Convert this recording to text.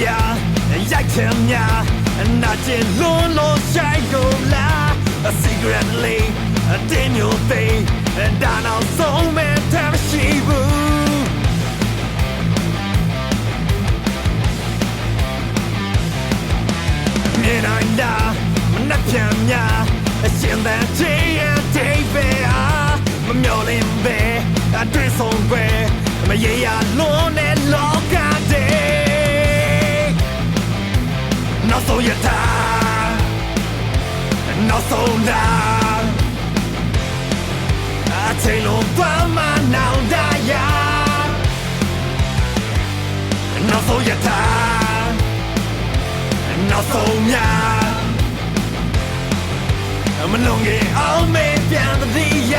呀，ရိုက်ချင်များနာကျင်လွန်လို့ဆိုင်ကိုလာ secretly တင်းမျိုးသိဒါနောက်ဆုံးမဲ့တမရှိဘူးမြင်နိုင်တာမနှက်ပြန်များအရှင်သန်ချင်ရတဲ့ပဲအားမမျော်လင့်ပဲအတွင်းဆုံးပဲမရေရလွန်တဲ့လောကတဲ့နောက်ဆုံးရတာနောက်ဆုံးတာအချိန်လုံးပါမနောင်တရနောက်ဆုံးရတာနောက်ဆုံးများမလုံးငယ်အောင်မေးပြန်သည်ရ